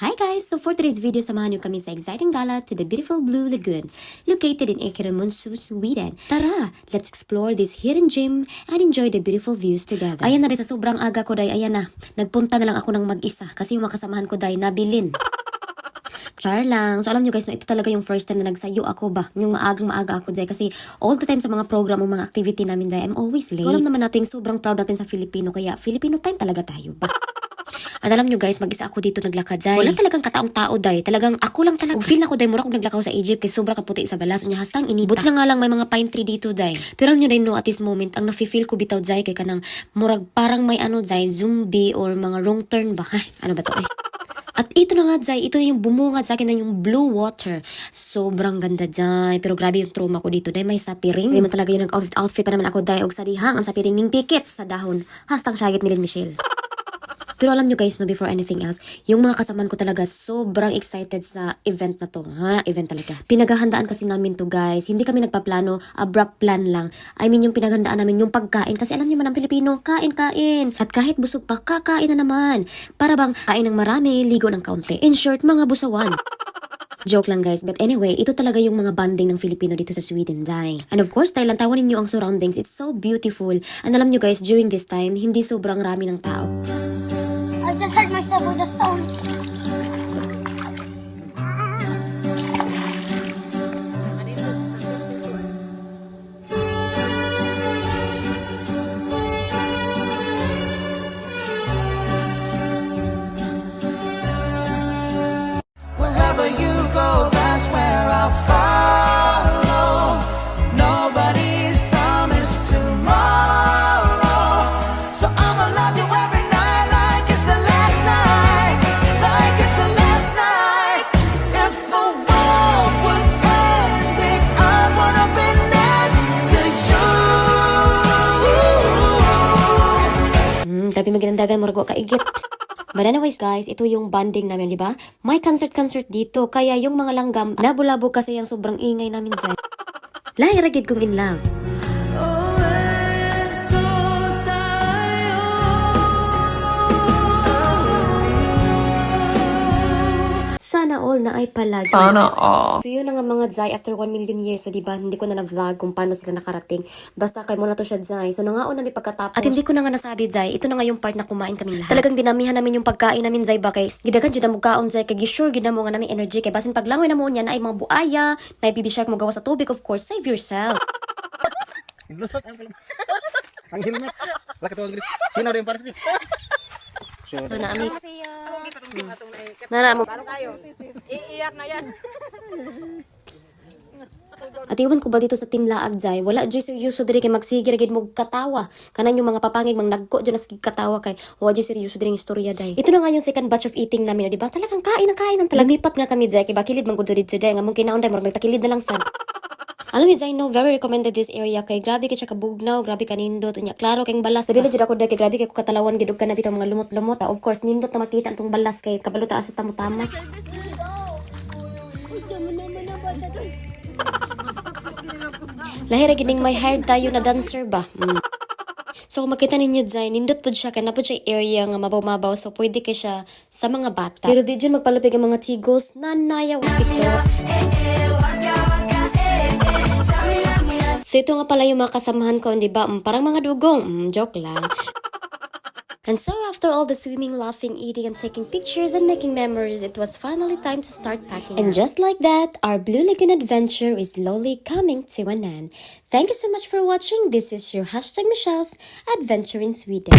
Hi guys! So for today's video, samahan niyo kami sa exciting gala to the beautiful Blue Lagoon, located in Ekerömonsö, Sweden. Tara! Let's explore this hidden gem and enjoy the beautiful views together. Ayan na rin, sa sobrang aga ko day, ayan na. Nagpunta na lang ako ng mag-isa kasi yung makasamahan ko day, nabilin. Char lang. So alam nyo guys, no, ito talaga yung first time na nagsayo ako ba. Yung maaga ako day. Kasi all the time sa mga program o mga activity namin day, I'm always late. So, alam naman natin, sobrang proud natin sa Filipino. Kaya Filipino time talaga tayo ba. At alam nyo guys, mag-isa ako dito naglakad day. Wala talagang kataong tao day. Talagang ako lang talaga. Feel na ko day, mura kong naglakaw sa Egypt kasi sobra kaputi sa balas. Unya hastang inita. Buti na nga lang may mga pine tree dito day. Pero alam nyo day, no, at this moment, ang nafe-feel ko bitaw day kay kanang murag parang may ano day, zombie or mga wrong turn ba. Ay, ano ba to eh. At ito na nga, Zay, ito yung bumunga sa akin na yung blue water. Sobrang ganda, Zay. Pero grabe yung trauma ko dito, Day. May sapiring. May man talaga yung nag-outfit pa naman ako, Day. Og sa dihang, ang sapiring ning pikit sa dahon. Hastang syagit ni Lynn Michelle. Pero alam nyo guys, no, before anything else, yung mga kasamaan ko talaga sobrang excited sa event na to. Ha? Event talaga. Pinaghahandaan kasi namin to guys. Hindi kami nagpaplano, abrupt plan lang. I mean yung pinaghandaan namin yung pagkain. Kasi alam nyo man ang Pilipino, kain. At kahit busog pa, kakain na naman. Para bang kain ng marami, ligo ng kaunti. In short, mga busawan. Joke lang guys, but anyway, ito talaga yung mga bonding ng Filipino dito sa Sweden, Day. And of course, dahil lantawan ninyo ang surroundings, it's so beautiful. And alam nyo guys, during this time, hindi sobrang rami ng tao. I just hurt myself with the stones. Wherever you go, that's where I'll follow. Nobody's promised tomorrow, so I'ma love you every night like it's the last night, like it's the last night. If the world was ending, I wanna be next to you. Grabe maginandagan, murago kaigit. But anyways guys, ito yung bonding namin, di ba? May concert dito, kaya yung mga langgam, nabulabog kasi yung sobrang ingay namin sa. Lahi ragid kong in love. Sana all na ay palagi. Sana all. So yun na nga mga Zay, after 1 million years, so diba, hindi ko na na-vlog kung paano sila nakarating. Basta kay mo na to siya Zay. So nangaon na may pagkatapos. At hindi ko na nga nasabi Zay, ito na nga yung part na kumain kami lahat. Talagang dinamihan namin yung pagkain namin Zay ba kay gidagan dyan na mugkaon Zay, kay gisure gid na mo nga namin energy. Kay basin paglangoy na mo niya na ay mga buaya, na ay bibisyak mo gawa sa tubig, of course, save yourself. Ang helmet. Laki to Chris. Sino rin para Chris? So na ami. Nara mo. Iiyak na yan. At iwan ko ba dito sa Team Laag Zay, wala dyan seryoso diri kay magsigir gid mo katawa. Kanan yung mga papangig mang nagko dyan na katawa kay wala dyan seryoso diri ng istorya day. Ito na nga yung second batch of eating namin, di ba? Talagang kain ang talagang. Lipat nga kami Zay kay bakilid man gud dito day nga mong kinaon day murag nagtakilid na lang sad. Alam mo, Zay, no, very recommended this area kay grabe kay siya kabugnaw, grabe ka nindot, unya klaro kay balas. Sabi na jud ako kay grabe kay ko katalawan gid og kana bitaw mga lumot-lumot. Of course, nindot na makita antong balas kay kabaluta sa tamo-tamo. Lahira gining may hired tayo na dancer ba? So kung makita ninyo Zay, nindot po siya, kaya na po siya area nga mabaw-mabaw, so pwede kay siya sa mga bata. Pero di dyan magpalapig ang mga tigos na nayaw dito. So ito nga pala yung mga kasamahan ko, di ba? Parang mga dugong. Joke lang. And so after all the swimming, laughing, eating, and taking pictures and making memories, it was finally time to start packing. And just like that, our Blue Lagoon adventure is slowly coming to an end. Thank you so much for watching. This is your #Michelle's Adventure in Sweden.